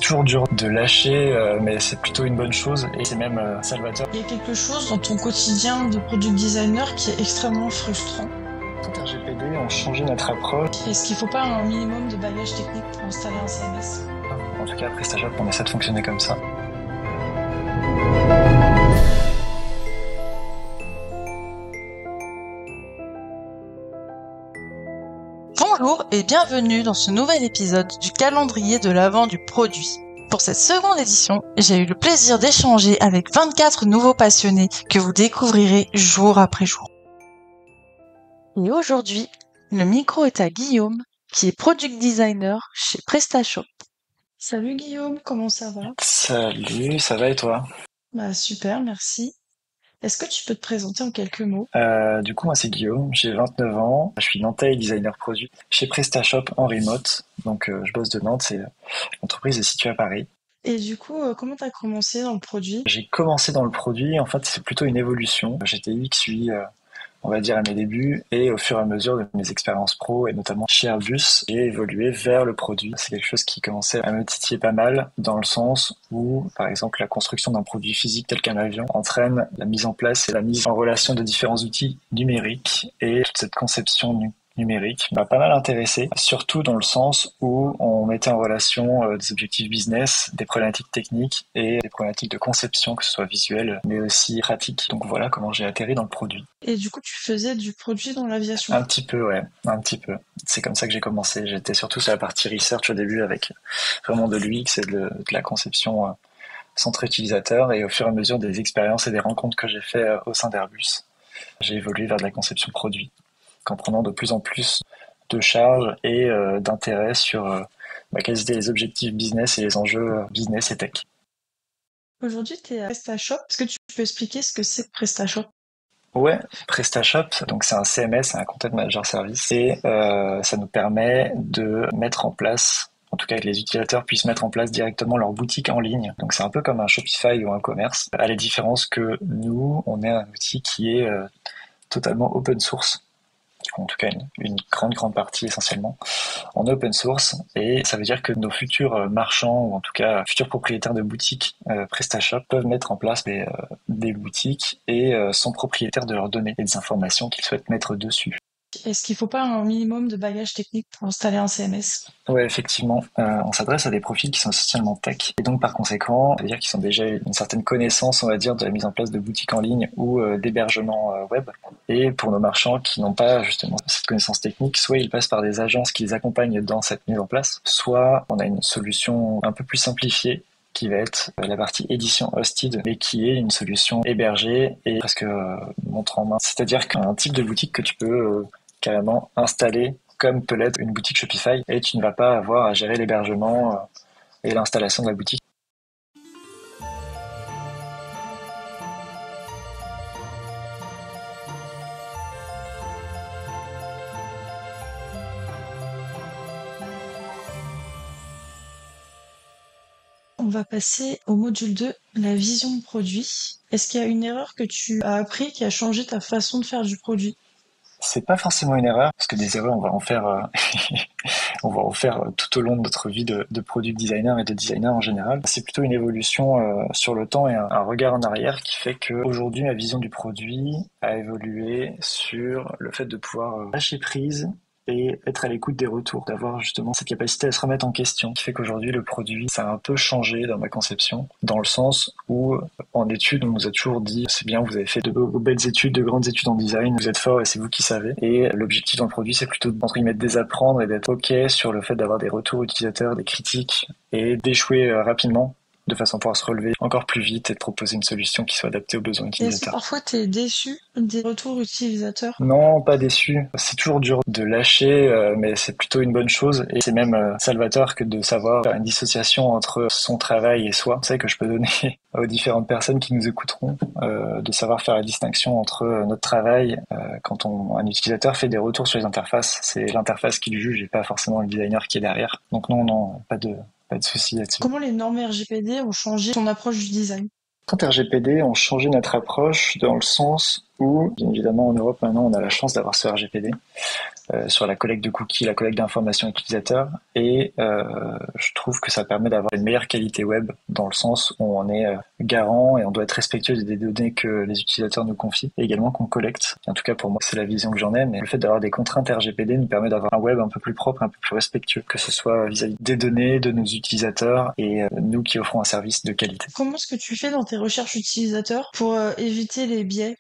toujours dur de lâcher, mais c'est plutôt une bonne chose et c'est même salvateur. Il y a quelque chose dans ton quotidien de product designer qui est extrêmement frustrant. Quand RGPD ont changé notre approche. Est-ce qu'il ne faut pas un minimum de bagage technique pour installer un CMS? En tout cas, à PrestaShop, on essaie de fonctionner comme ça. Bonjour et bienvenue dans ce nouvel épisode du calendrier de l'avant du produit. Pour cette seconde édition, j'ai eu le plaisir d'échanger avec 24 nouveaux passionnés que vous découvrirez jour après jour. Et aujourd'hui, le micro est à Guillaume, qui est product designer chez PrestaShop. Salut Guillaume, comment ça va? Salut, ça va et toi? Super, merci. Est-ce que tu peux te présenter en quelques mots? Du coup, moi c'est Guillaume, j'ai 29 ans, je suis nantais et designer produit chez PrestaShop en remote. Donc je bosse de Nantes, l'entreprise est située à Paris. Et du coup, comment t'as commencé dans le produit? J'ai commencé dans le produit, en fait c'est plutôt une évolution. J'étais UX UI, on va dire à mes débuts, et au fur et à mesure de mes expériences pro, et notamment chez Airbus, j'ai évolué vers le produit. C'est quelque chose qui commençait à me titiller pas mal, dans le sens où, par exemple, la construction d'un produit physique tel qu'un avion entraîne la mise en place et la mise en relation de différents outils numériques, et toute cette conception numérique m'a pas mal intéressé, surtout dans le sens où on mettait en relation des objectifs business, des problématiques techniques et des problématiques de conception, que ce soit visuelle, mais aussi pratique. Donc voilà comment j'ai atterri dans le produit. Et du coup, tu faisais du produit dans l'aviation? Un petit peu, ouais, un petit peu. C'est comme ça que j'ai commencé. J'étais surtout sur la partie research au début avec vraiment de l'UX et de la conception centrée utilisateur, et au fur et à mesure des expériences et des rencontres que j'ai fait au sein d'Airbus, j'ai évolué vers de la conception produit, en prenant de plus en plus de charges et d'intérêt sur quels étaient les objectifs business et les enjeux business et tech. Aujourd'hui, tu es à PrestaShop. Est-ce que tu peux expliquer ce que c'est que PrestaShop? Ouais, PrestaShop, donc c'est un CMS, un Content Manager Service, et ça nous permet de mettre en place, en tout cas que les utilisateurs puissent mettre en place directement leur boutique en ligne. Donc c'est un peu comme un Shopify ou un commerce, à la différence que nous, on est un outil qui est totalement open source, en tout cas une grande partie essentiellement en open source, et ça veut dire que nos futurs marchands, ou en tout cas futurs propriétaires de boutiques PrestaShop, peuvent mettre en place des boutiques et sont propriétaires de leurs données et des informations qu'ils souhaitent mettre dessus. Est-ce qu'il faut pas un minimum de bagage technique pour installer un CMS? Ouais, effectivement, on s'adresse à des profils qui sont essentiellement tech, et donc par conséquent, ça veut dire qu'ils ont déjà une certaine connaissance, on va dire, de la mise en place de boutiques en ligne ou d'hébergement web. Et pour nos marchands qui n'ont pas justement cette connaissance technique, soit ils passent par des agences qui les accompagnent dans cette mise en place, soit on a une solution un peu plus simplifiée qui va être la partie édition hosted, mais qui est une solution hébergée et presque montre en main. C'est-à-dire qu'un type de boutique que tu peux carrément installer comme peut l'être une boutique Shopify, et tu ne vas pas avoir à gérer l'hébergement et l'installation de la boutique. On va passer au module 2, la vision de produit. Est-ce qu'il y a une erreur que tu as appris qui a changé ta façon de faire du produit? C'est pas forcément une erreur, parce que des erreurs, on va en faire, on va en faire tout au long de notre vie de product designer et de designer en général. C'est plutôt une évolution sur le temps et un regard en arrière qui fait que aujourd'hui ma vision du produit a évolué sur le fait de pouvoir lâcher prise et être à l'écoute des retours, d'avoir justement cette capacité à se remettre en question, qui fait qu'aujourd'hui le produit, ça a un peu changé dans ma conception, dans le sens où en études on nous a toujours dit c'est bien, vous avez fait de belles études, de grandes études en design, vous êtes fort et c'est vous qui savez, et l'objectif dans le produit c'est plutôt entre guillemets de désapprendre et d'être ok sur le fait d'avoir des retours utilisateurs, des critiques, et d'échouer rapidement de façon à pouvoir se relever encore plus vite et de proposer une solution qui soit adaptée aux besoins Et est-ce que utilisateurs. parfois tu es déçu des retours utilisateurs? Non, pas déçu. C'est toujours dur de lâcher, mais c'est plutôt une bonne chose. Et c'est même salvateur que de savoir faire une dissociation entre son travail et soi. C'est ça que je peux donner aux différentes personnes qui nous écouteront, de savoir faire la distinction entre notre travail, quand un utilisateur fait des retours sur les interfaces, c'est l'interface qui le juge et pas forcément le designer qui est derrière. Donc non, pas de souci là-dessus. Comment les normes RGPD ont changé ton approche du design? Quand RGPD ont changé notre approche dans le sens où, bien évidemment, en Europe, maintenant, on a la chance d'avoir ce RGPD sur la collecte de cookies, la collecte d'informations utilisateurs, et je trouve que ça permet d'avoir une meilleure qualité web dans le sens où on est garant et on doit être respectueux des données que les utilisateurs nous confient et également qu'on collecte. En tout cas, pour moi, c'est la vision que j'en ai, mais le fait d'avoir des contraintes RGPD nous permet d'avoir un web un peu plus propre, un peu plus respectueux, que ce soit vis-à-vis des données, de nos utilisateurs et nous qui offrons un service de qualité. Comment est-ce que tu fais dans tes recherches utilisateurs pour éviter les biais?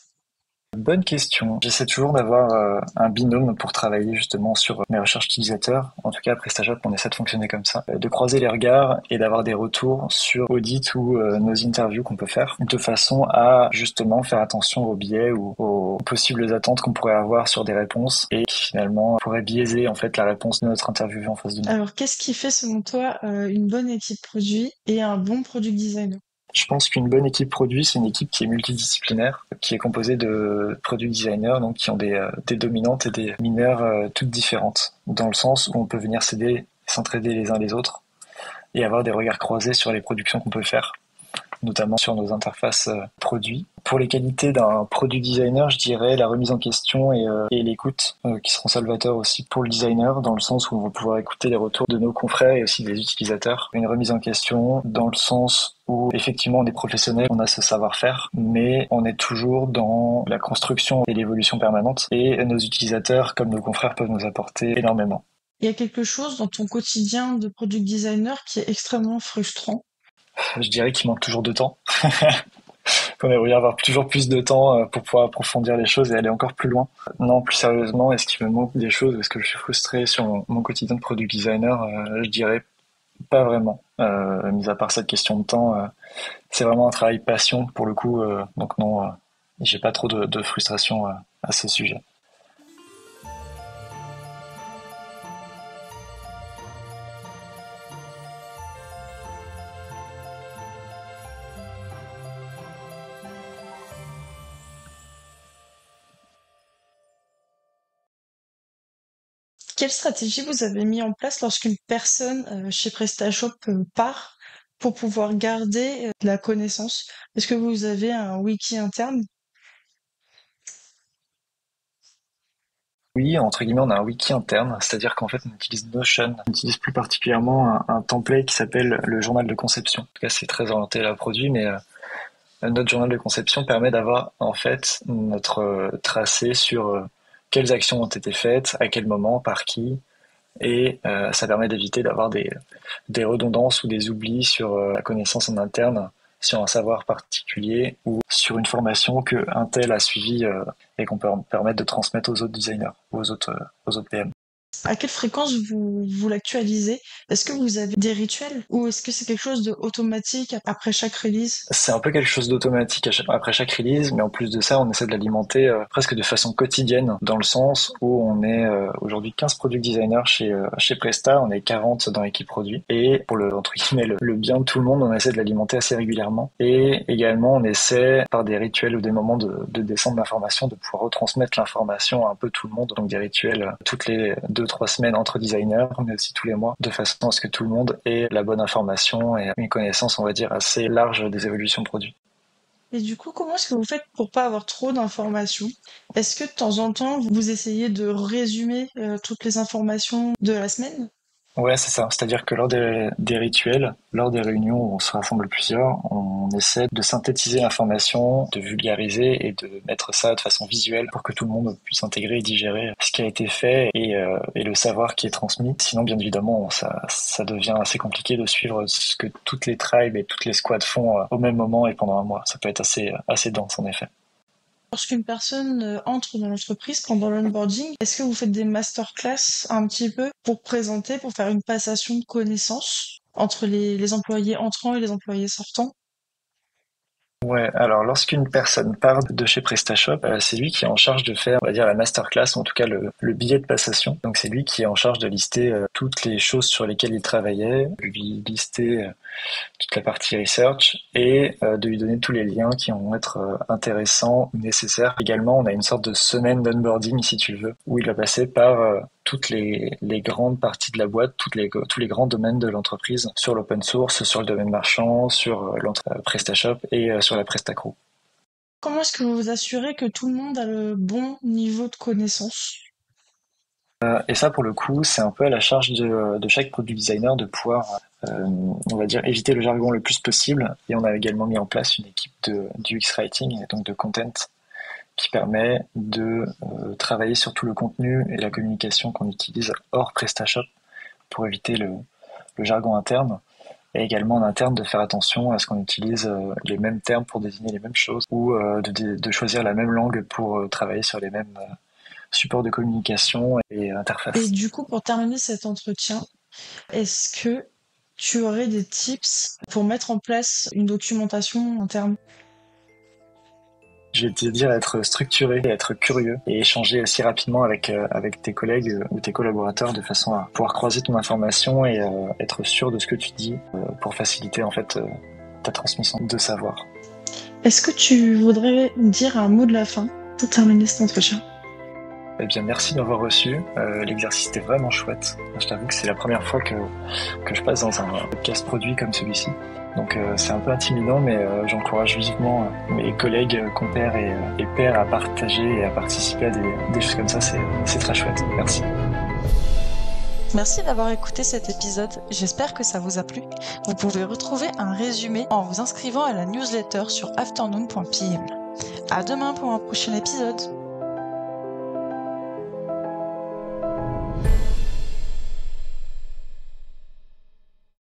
Bonne question. J'essaie toujours d'avoir un binôme pour travailler justement sur mes recherches utilisateurs. En tout cas, à PrestaShop, on essaie de fonctionner comme ça, de croiser les regards et d'avoir des retours sur audit ou nos interviews qu'on peut faire, de façon à justement faire attention aux biais ou aux possibles attentes qu'on pourrait avoir sur des réponses et qui finalement pourraient biaiser en fait la réponse de notre interviewé en face de nous. Alors, qu'est-ce qui fait selon toi une bonne équipe produit et un bon product designer? Je pense qu'une bonne équipe produit, c'est une équipe qui est multidisciplinaire, qui est composée de product designers, donc qui ont des dominantes et des mineurs toutes différentes, dans le sens où on peut venir s'aider, s'entraider les uns les autres, et avoir des regards croisés sur les productions qu'on peut faire, notamment sur nos interfaces produits. Pour les qualités d'un product designer, je dirais la remise en question et l'écoute, qui seront salvateurs aussi pour le designer, dans le sens où on va pouvoir écouter les retours de nos confrères et aussi des utilisateurs. Une remise en question dans le sens où effectivement on est professionnel, on a ce savoir-faire, mais on est toujours dans la construction et l'évolution permanente, et nos utilisateurs, comme nos confrères, peuvent nous apporter énormément. Il y a quelque chose dans ton quotidien de product designer qui est extrêmement frustrant. Je dirais qu'il manque toujours de temps. Qu'on aimerait avoir toujours plus de temps pour pouvoir approfondir les choses et aller encore plus loin. Non, plus sérieusement, est-ce qu'il me manque des choses? Est-ce que je suis frustré sur mon quotidien de product designer? Je dirais pas vraiment. Mis à part cette question de temps, c'est vraiment un travail passion pour le coup. Donc non, j'ai pas trop de frustration à ce sujet. Quelle stratégie vous avez mis en place lorsqu'une personne chez PrestaShop part pour pouvoir garder de la connaissance? Est-ce que vous avez un wiki interne? Oui, entre guillemets, on a un wiki interne, c'est-à-dire qu'en fait, on utilise Notion. On utilise plus particulièrement un template qui s'appelle le journal de conception. En tout cas, c'est très orienté à la produit, mais notre journal de conception permet d'avoir en fait notre tracé sur quelles actions ont été faites, à quel moment, par qui, et ça permet d'éviter d'avoir des redondances ou des oublis sur la connaissance en interne, sur un savoir particulier ou sur une formation que un tel a suivi et qu'on peut permettre de transmettre aux autres designers, aux autres PM. À quelle fréquence vous l'actualisez? Est-ce que vous avez des rituels ou est-ce que c'est quelque chose de automatique après chaque release? C'est un peu quelque chose d'automatique après chaque release, mais en plus de ça, on essaie de l'alimenter presque de façon quotidienne, dans le sens où on est aujourd'hui 15 product designers chez Presta, on est 40 dans l'équipe produit, et pour entre guillemets, le bien de tout le monde, on essaie de l'alimenter assez régulièrement. Et également, on essaie, par des rituels ou des moments de descente d'information, de pouvoir retransmettre l'information à un peu tout le monde, donc des rituels toutes les 2-3 semaines entre designers, mais aussi tous les mois, de façon à ce que tout le monde ait la bonne information et une connaissance, on va dire, assez large des évolutions de produits. Et du coup, comment est-ce que vous faites pour pas avoir trop d'informations? Est-ce que de temps en temps, vous essayez de résumer toutes les informations de la semaine? Ouais, c'est ça. C'est-à-dire que lors des rituels, lors des réunions où on se rassemble plusieurs, on essaie de synthétiser l'information, de vulgariser et de mettre ça de façon visuelle pour que tout le monde puisse intégrer et digérer ce qui a été fait et le savoir qui est transmis. Sinon, bien évidemment, ça devient assez compliqué de suivre ce que toutes les tribes et toutes les squads font au même moment et pendant un mois. Ça peut être assez dense, en effet. Lorsqu'une personne entre dans l'entreprise pendant l'onboarding, est-ce que vous faites des masterclass un petit peu pour présenter, pour faire une passation de connaissances entre les employés entrants et les employés sortants? Ouais, alors lorsqu'une personne part de chez PrestaShop, c'est lui qui est en charge de faire, on va dire, la masterclass, ou en tout cas le billet de passation. Donc c'est lui qui est en charge de lister toutes les choses sur lesquelles il travaillait, lui lister toute la partie research et de lui donner tous les liens qui vont être intéressants ou nécessaires. Également, on a une sorte de semaine d'onboarding, si tu veux, où il va passer par toutes les grandes parties de la boîte, tous les grands domaines de l'entreprise, sur l'open source, sur le domaine marchand, sur PrestaShop et sur la PrestaCrew. Comment est-ce que vous vous assurez que tout le monde a le bon niveau de connaissance? Et ça, pour le coup, c'est un peu à la charge de chaque product designer de pouvoir, on va dire, éviter le jargon le plus possible. Et on a également mis en place une équipe du UX Writing, et donc de content, qui permet de travailler sur tout le contenu et la communication qu'on utilise hors PrestaShop pour éviter le jargon interne. Et également en interne de faire attention à ce qu'on utilise les mêmes termes pour désigner les mêmes choses ou de choisir la même langue pour travailler sur les mêmes supports de communication et Et interfaces. du coup, pour terminer cet entretien, est-ce que tu aurais des tips pour mettre en place une documentation interne? Je vais te dire être structuré, être curieux et échanger assez rapidement avec tes collègues ou tes collaborateurs de façon à pouvoir croiser ton information et être sûr de ce que tu dis pour faciliter en fait ta transmission de savoir. Est-ce que tu voudrais dire un mot de la fin pour terminer cet entretien? Eh bien, merci de m'avoir reçu. L'exercice était vraiment chouette. Je t'avoue que c'est la première fois que je passe dans un podcast produit comme celui-ci. Donc c'est un peu intimidant, mais j'encourage vivement mes collègues, compères et pairs à partager et à participer à des choses comme ça. C'est très chouette. Merci. Merci d'avoir écouté cet épisode, j'espère que ça vous a plu. Vous pouvez retrouver un résumé en vous inscrivant à la newsletter sur afternoon.pm. À demain pour un prochain épisode.